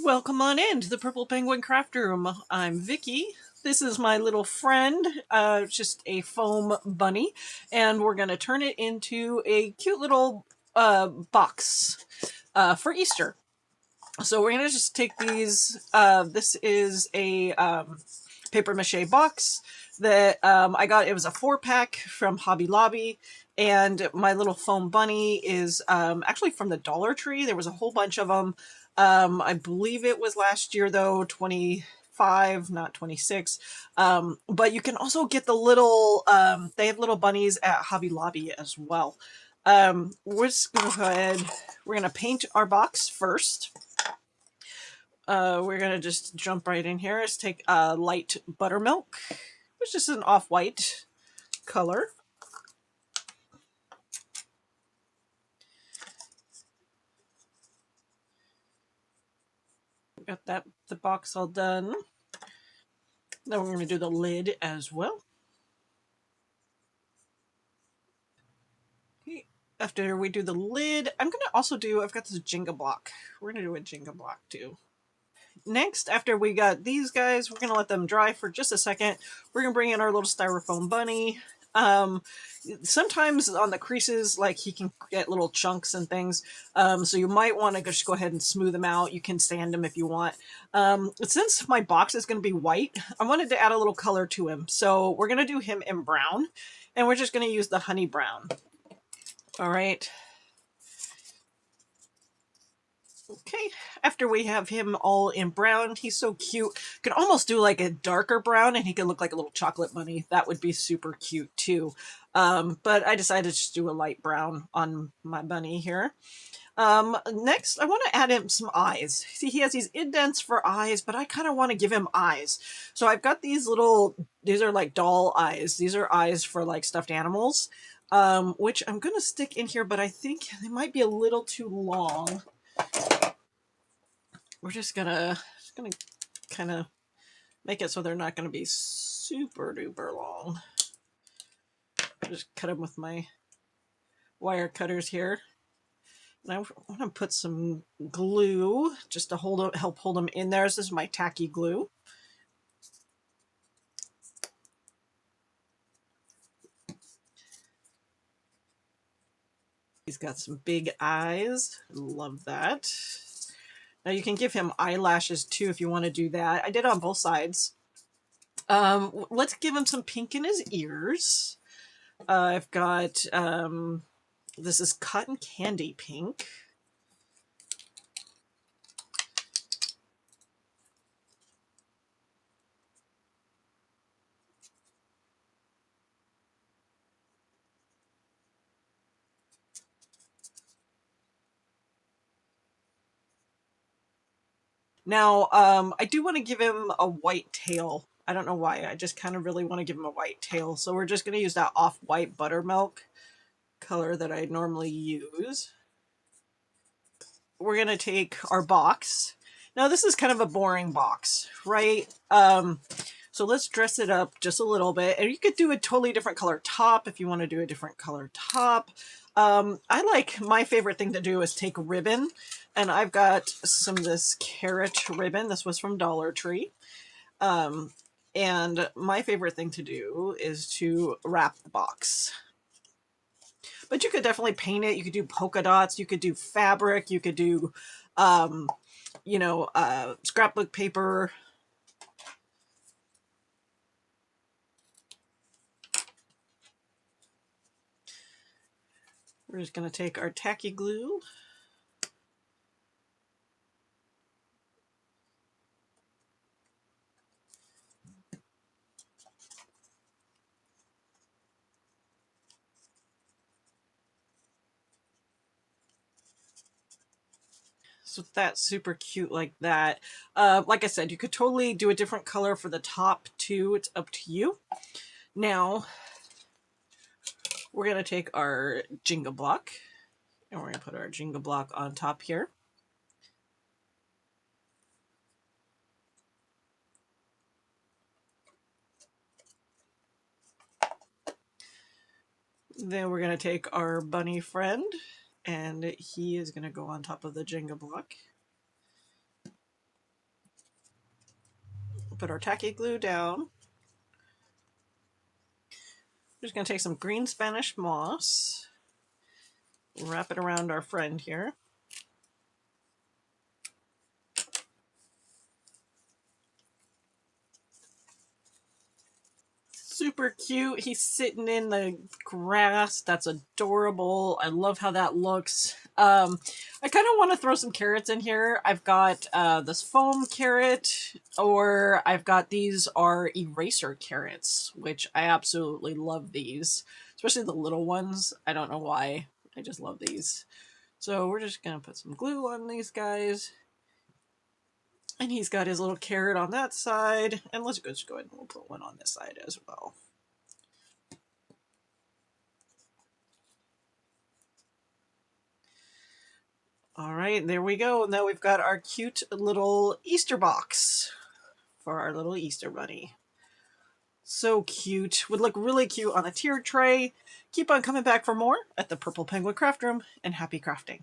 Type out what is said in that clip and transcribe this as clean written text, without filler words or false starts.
Welcome on in to the Purple Penguin Craft Room. I'm Vicky. This is my little friend, just a foam bunny, and we're going to turn it into a cute little box for Easter. So we're going to just take these. This is a paper mache box that I got. It was a 4-pack from Hobby Lobby. And my little foam bunny is actually from the Dollar Tree. There was a whole bunch of them. I believe it was last year, though, 25, not 26. But you can also get the little, they have little bunnies at Hobby Lobby as well. We're just going to go ahead, we're going to paint our box first. We're going to just jump right in here. Let's take light buttermilk, which is an off-white color. Got the box all done. Then we're going to do the lid as well. Okay. After we do the lid, I'm going to also do, I've got this Jenga block. We're going to do a Jenga block too. Next, after we got these guys, we're going to let them dry for just a second. We're going to bring in our little styrofoam bunny. Sometimes on the creases, like, he can get little chunks and things. So you might want to just go ahead and smooth them out. You can sand them if you want. Since my box is going to be white, I wanted to add a little color to him. So we're going to do him in brown, and we're just going to use the honey brown. All right. Okay, after we have him all in brown, he's so cute. Could almost do like a darker brown and he could look like a little chocolate bunny. That would be super cute too. But I decided to just do a light brown on my bunny here. Next, I want to add him some eyes. See, he has these indents for eyes, but I kind of want to give him eyes. So I've got these are like doll eyes. These are eyes for like stuffed animals, which I'm going to stick in here, but I think they might be a little too long. We're just gonna kind of make it so they're not gonna be super duper long. Just cut them with my wire cutters here. And I want to put some glue just to help hold them in there. This is my tacky glue. He's got some big eyes. Love that. Now you can give him eyelashes too if you want to do that. I did on both sides. Let's give him some pink in his ears. I've got this is cotton candy pink. Now, I do want to give him a white tail. I don't know why. I just kind of really want to give him a white tail. So we're just going to use that off-white buttermilk color that I normally use. We're going to take our box. Now, this is kind of a boring box, right? So let's dress it up just a little bit. And you could do a totally different color top if you want to do a different color top. My favorite thing to do is take ribbon. And I've got some of this carrot ribbon. This was from Dollar Tree. And my favorite thing to do is to wrap the box. But you could definitely paint it. You could do polka dots. You could do fabric. You could do, scrapbook paper. We're just going to take our tacky glue. So that's super cute like that. Like I said, you could totally do a different color for the top too. It's up to you. Now, we're going to take our Jenga block and we're going to put our Jenga block on top here. Then we're going to take our bunny friend and he is going to go on top of the Jenga block. Put our tacky glue down. We're just going to take some green Spanish moss, wrap it around our friend here. Super cute. He's sitting in the grass. That's adorable. I love how that looks. I kind of want to throw some carrots in here. I've got this foam carrot, or I've got these are eraser carrots, which I absolutely love these, especially the little ones. I don't know why. I just love these. So we're just going to put some glue on these guys. And he's got his little carrot on that side. And let's just go ahead and we'll put one on this side as well. All right, there we go. Now we've got our cute little Easter box for our little Easter bunny. So cute. Would look really cute on a tiered tray. Keep on coming back for more at the Purple Penguin Craft Room, and happy crafting.